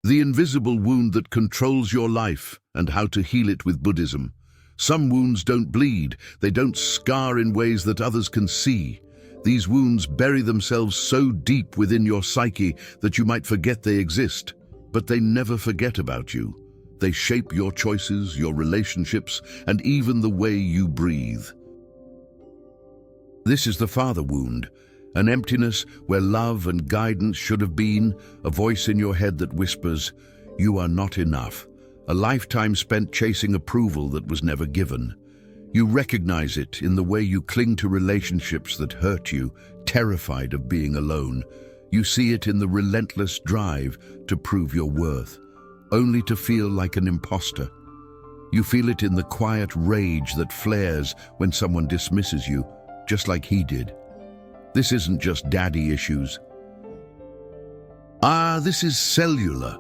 The invisible wound that controls your life and how to heal it with Buddhism. Some wounds don't bleed, they don't scar in ways that others can see. These wounds bury themselves so deep within your psyche that you might forget they exist, but they never forget about you. They shape your choices, your relationships, and even the way you breathe. This is the father wound, an emptiness where love and guidance should have been, a voice in your head that whispers, "You are not enough," a lifetime spent chasing approval that was never given. You recognize it in the way you cling to relationships that hurt you, terrified of being alone. You see it in the relentless drive to prove your worth, only to feel like an imposter. You feel it in the quiet rage that flares when someone dismisses you, just like he did. This isn't just daddy issues. This is cellular.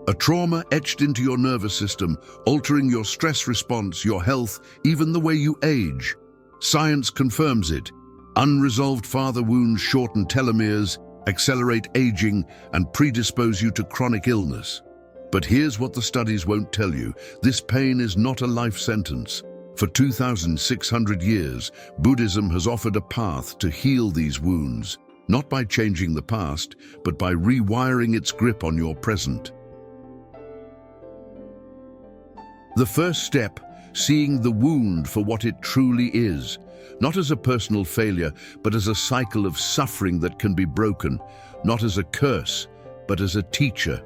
A trauma etched into your nervous system, altering your stress response, your health, even the way you age. Science confirms it. Unresolved father wounds shorten telomeres, accelerate aging, and predispose you to chronic illness. But here's what the studies won't tell you. This pain is not a life sentence. For 2,600 years, Buddhism has offered a path to heal these wounds, not by changing the past, but by rewiring its grip on your present. The first step, seeing the wound for what it truly is, not as a personal failure, but as a cycle of suffering that can be broken, not as a curse, but as a teacher.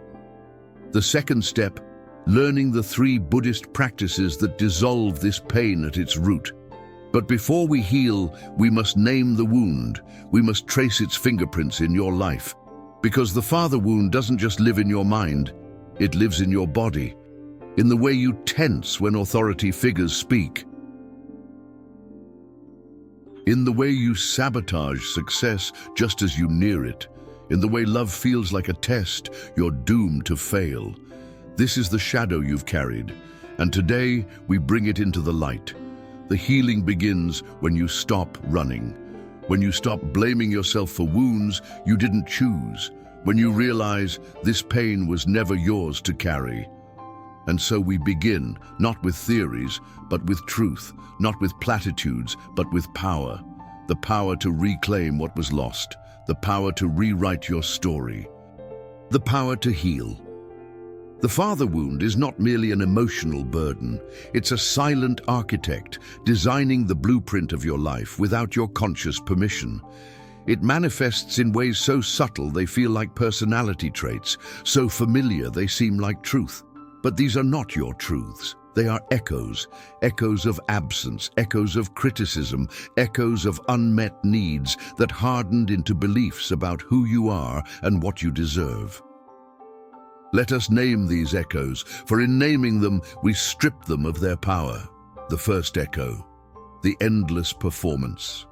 The second step, learning the 3 Buddhist practices that dissolve this pain at its root. But before we heal, we must name the wound. We must trace its fingerprints in your life. Because the father wound doesn't just live in your mind, it lives in your body, in the way you tense when authority figures speak, in the way you sabotage success just as you near it, in the way love feels like a test you're doomed to fail. This is the shadow you've carried, and today we bring it into the light. The healing begins when you stop running, when you stop blaming yourself for wounds you didn't choose, when you realize this pain was never yours to carry. And so we begin, not with theories, but with truth, not with platitudes, but with power. The power to reclaim what was lost, the power to rewrite your story, the power to heal. The father wound is not merely an emotional burden, it's a silent architect designing the blueprint of your life without your conscious permission. It manifests in ways so subtle they feel like personality traits, so familiar they seem like truth. But these are not your truths. They are echoes, echoes of absence, echoes of criticism, echoes of unmet needs that hardened into beliefs about who you are and what you deserve. Let us name these echoes, for in naming them, we strip them of their power. The first echo, the endless performance.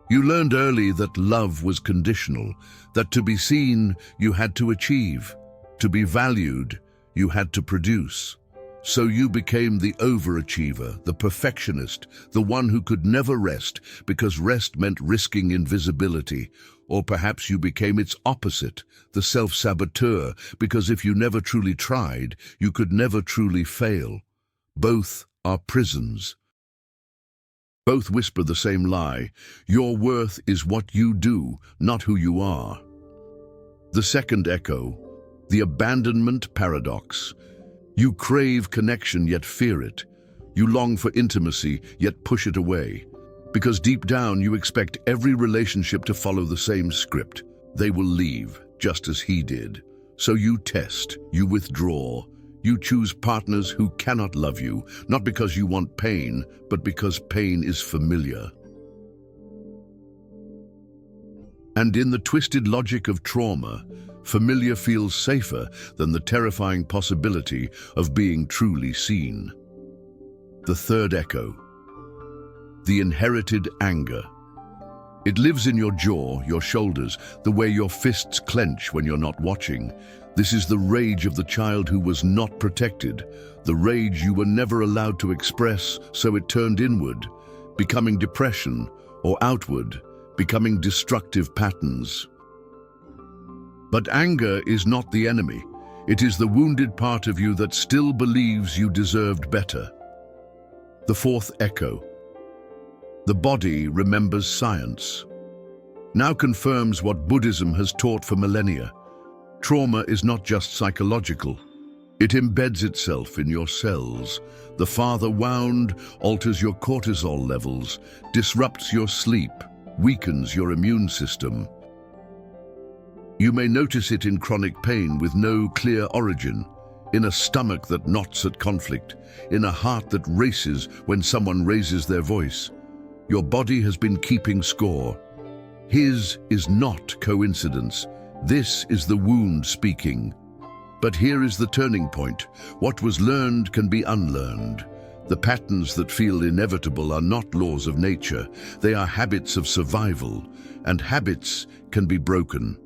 You learned early that love was conditional, that to be seen, you had to achieve, to be valued, you had to produce. So you became the overachiever, the perfectionist, the one who could never rest because rest meant risking invisibility. Or perhaps you became its opposite, the self-saboteur, because if you never truly tried, you could never truly fail. Both are prisons. Both whisper the same lie. Your worth is what you do, not who you are. The second echo, the abandonment paradox. You crave connection yet fear it. You long for intimacy yet push it away. Because deep down you expect every relationship to follow the same script. They will leave, just as he did. So you test, you withdraw. You choose partners who cannot love you, not because you want pain, but because pain is familiar. And in the twisted logic of trauma, familiar feels safer than the terrifying possibility of being truly seen. The third echo, the inherited anger. It lives in your jaw, your shoulders, the way your fists clench when you're not watching. This is the rage of the child who was not protected, the rage you were never allowed to express, so it turned inward, becoming depression, or outward, becoming destructive patterns. But anger is not the enemy. It is the wounded part of you that still believes you deserved better. The fourth echo. The body remembers science. Now confirms what Buddhism has taught for millennia. Trauma is not just psychological. It embeds itself in your cells. The farther wound alters your cortisol levels, disrupts your sleep, weakens your immune system. You may notice it in chronic pain with no clear origin, in a stomach that knots at conflict, in a heart that races when someone raises their voice. Your body has been keeping score. His is not coincidence. This is the wound speaking. But here is the turning point. What was learned can be unlearned. The patterns that feel inevitable are not laws of nature. They are habits of survival, and habits can be broken.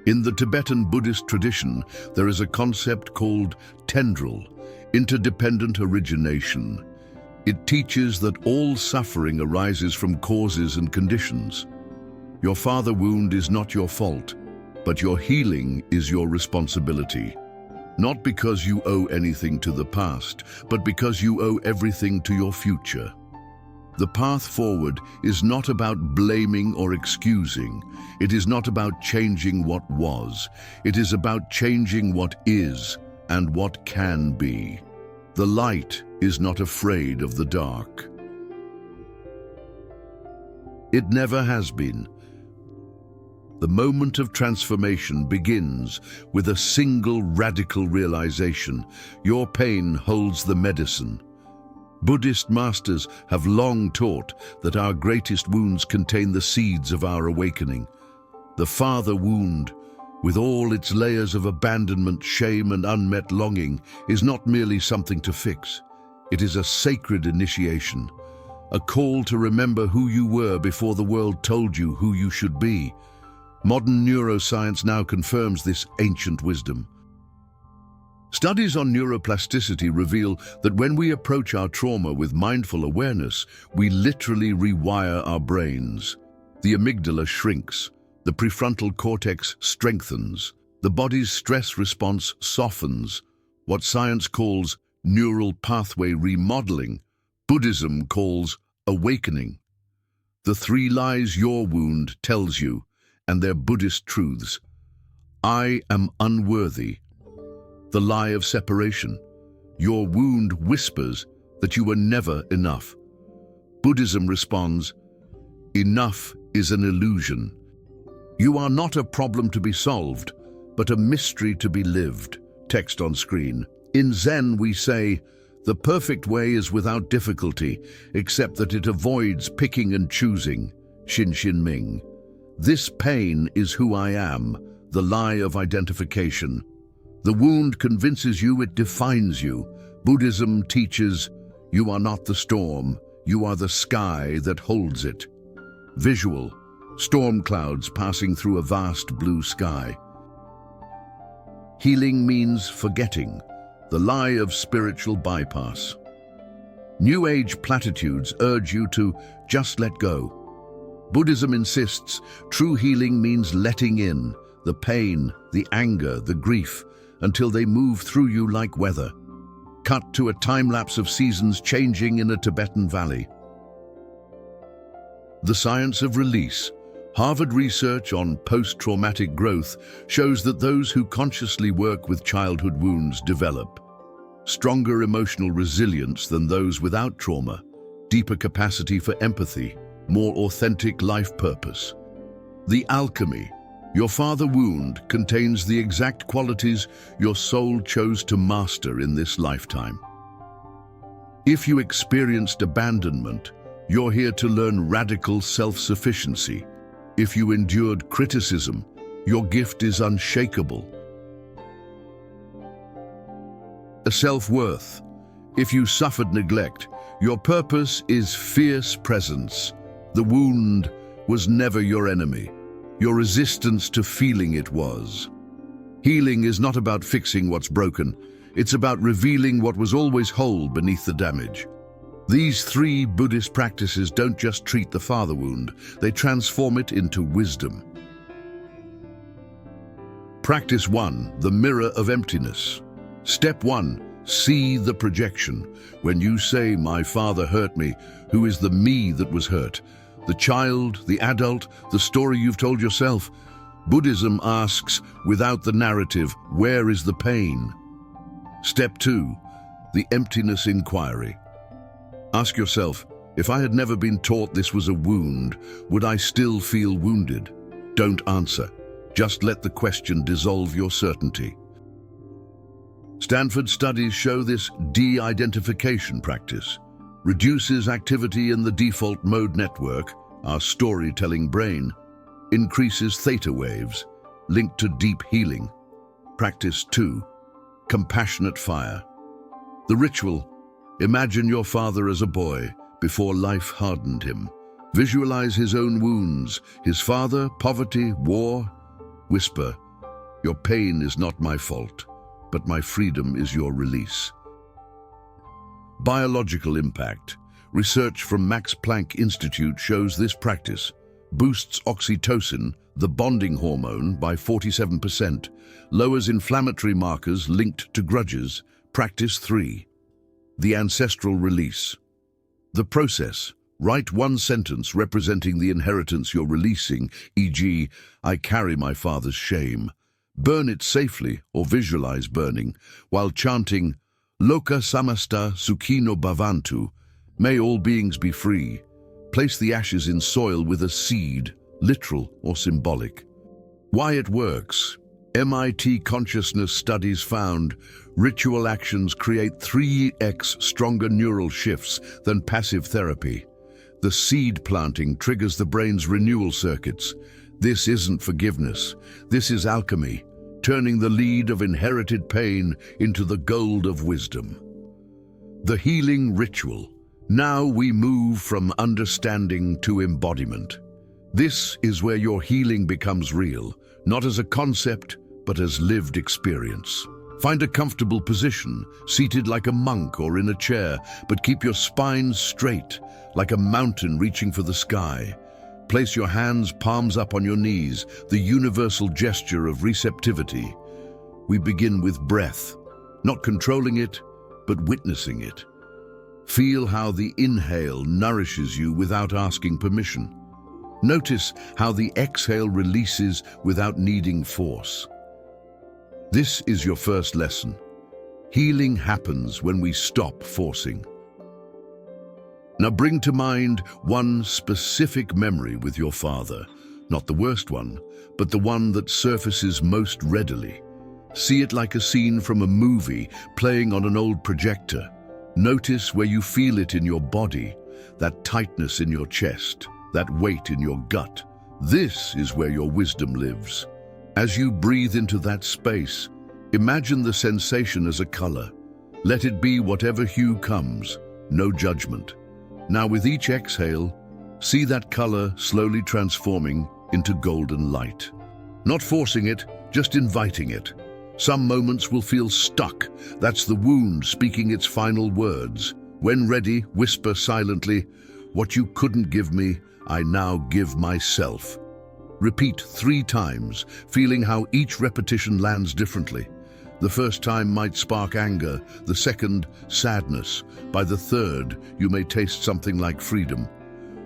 In the Tibetan Buddhist tradition, there is a concept called tendril, interdependent origination. It teaches that all suffering arises from causes and conditions. Your father wound is not your fault, but your healing is your responsibility. Not because you owe anything to the past, but because you owe everything to your future. The path forward is not about blaming or excusing. It is not about changing what was. It is about changing what is and what can be. The light is not afraid of the dark. It never has been. The moment of transformation begins with a single radical realization. Your pain holds the medicine. Buddhist masters have long taught that our greatest wounds contain the seeds of our awakening. The father wound, with all its layers of abandonment, shame, and unmet longing, is not merely something to fix. It is a sacred initiation, a call to remember who you were before the world told you who you should be. Modern neuroscience now confirms this ancient wisdom. Studies on neuroplasticity reveal that when we approach our trauma with mindful awareness, we literally rewire our brains. The amygdala shrinks, the prefrontal cortex strengthens, the body's stress response softens. What science calls neural pathway remodeling, Buddhism calls awakening. The three lies your wound tells you, and their Buddhist truths. I am unworthy. The lie of separation. Your wound whispers that you were never enough. Buddhism responds, enough is an illusion. You are not a problem to be solved, but a mystery to be lived. Text on screen. In Zen we say, the perfect way is without difficulty, except that it avoids picking and choosing. Xin Xin Ming. This pain is who I am, the lie of identification. The wound convinces you it defines you. Buddhism teaches, you are not the storm, you are the sky that holds it. Visual, storm clouds passing through a vast blue sky. Healing means forgetting, the lie of spiritual bypass. New Age platitudes urge you to just let go. Buddhism insists true healing means letting in the pain, the anger, the grief, until they move through you like weather. Cut to a time-lapse of seasons changing in a Tibetan valley. The science of release. Harvard research on post-traumatic growth shows that those who consciously work with childhood wounds develop stronger emotional resilience than those without trauma, deeper capacity for empathy, more authentic life purpose. The alchemy. Your father wound contains the exact qualities your soul chose to master in this lifetime. If you experienced abandonment, you're here to learn radical self-sufficiency. If you endured criticism, your gift is unshakable. A self-worth. If you suffered neglect, your purpose is fierce presence. The wound was never your enemy. Your resistance to feeling it was. Healing is not about fixing what's broken. It's about revealing what was always whole beneath the damage. These three Buddhist practices don't just treat the father wound, they transform it into wisdom. Practice 1, the mirror of emptiness. Step 1, see the projection. When you say, "My father hurt me," who is the me that was hurt? The child, the adult, the story you've told yourself? Buddhism asks, without the narrative, where is the pain? Step 2, the emptiness inquiry. Ask yourself, if I had never been taught this was a wound, would I still feel wounded? Don't answer. Just let the question dissolve your certainty. Stanford studies show this de-identification practice reduces activity in the default mode network, our storytelling brain, increases theta waves, linked to deep healing. Practice 2, compassionate fire. The ritual: imagine your father as a boy before life hardened him. Visualize his own wounds, his father, poverty, war. Whisper, "Your pain is not my fault, but my freedom is your release." Biological impact. Research from Max Planck Institute shows this practice boosts oxytocin, the bonding hormone, by 47%, lowers inflammatory markers linked to grudges. Practice 3, the ancestral release. The process: write one sentence representing the inheritance you're releasing, e.g., "I carry my father's shame." Burn it safely, or visualize burning, while chanting, "Loka samasta sukhino bhavantu," may all beings be free. Place the ashes in soil with a seed, literal or symbolic. Why it works. MIT consciousness studies found ritual actions create 3x stronger neural shifts than passive therapy. The seed planting triggers the brain's renewal circuits. This isn't forgiveness. This is alchemy, turning the lead of inherited pain into the gold of wisdom. The healing ritual. Now we move from understanding to embodiment. This is where your healing becomes real, not as a concept, but as lived experience. Find a comfortable position, seated like a monk or in a chair, but keep your spine straight, like a mountain reaching for the sky. Place your hands palms up on your knees, the universal gesture of receptivity. We begin with breath, not controlling it, but witnessing it. Feel how the inhale nourishes you without asking permission. Notice how the exhale releases without needing force. This is your first lesson. Healing happens when we stop forcing. Now bring to mind one specific memory with your father, not the worst one, but the one that surfaces most readily. See it like a scene from a movie playing on an old projector. Notice where you feel it in your body, that tightness in your chest, that weight in your gut. This is where your wisdom lives. As you breathe into that space, imagine the sensation as a color. Let it be whatever hue comes, no judgment. Now with each exhale, see that color slowly transforming into golden light. Not forcing it, just inviting it. Some moments will feel stuck. That's the wound speaking its final words. When ready, whisper silently, "What you couldn't give me, I now give myself." Repeat 3 times, feeling how each repetition lands differently. The first time might spark anger, the second, sadness. By the third, you may taste something like freedom.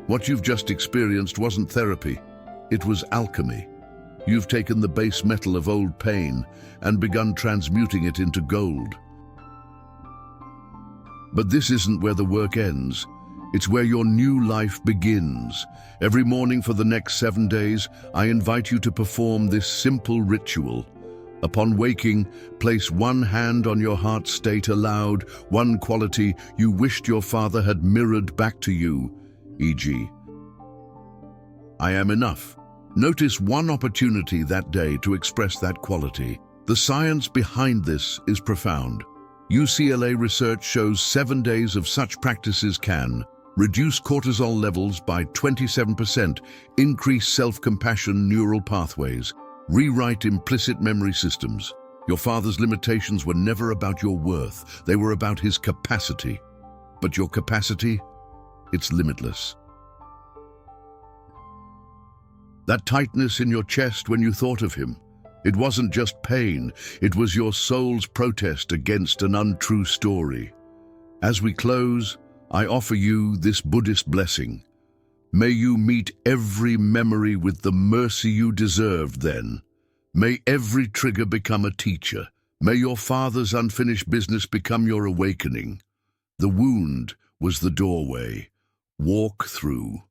What you've just experienced wasn't therapy. It was alchemy. You've taken the base metal of old pain and begun transmuting it into gold. But this isn't where the work ends. It's where your new life begins. Every morning for the next 7 days, I invite you to perform this simple ritual. Upon waking, place one hand on your heart, state aloud one quality you wished your father had mirrored back to you, e.g., "I am enough." Notice one opportunity that day to express that quality. The science behind this is profound. UCLA research shows 7 days of such practices can reduce cortisol levels by 27%, increase self-compassion neural pathways, rewrite implicit memory systems. Your father's limitations were never about your worth. They were about his capacity. But your capacity, it's limitless. That tightness in your chest when you thought of him, It wasn't just pain, it was your soul's protest against an untrue story. As we close, I offer you this Buddhist blessing. May you meet every memory with the mercy you deserved then. May every trigger become a teacher. May your father's unfinished business become your awakening. The wound was the doorway. Walk through.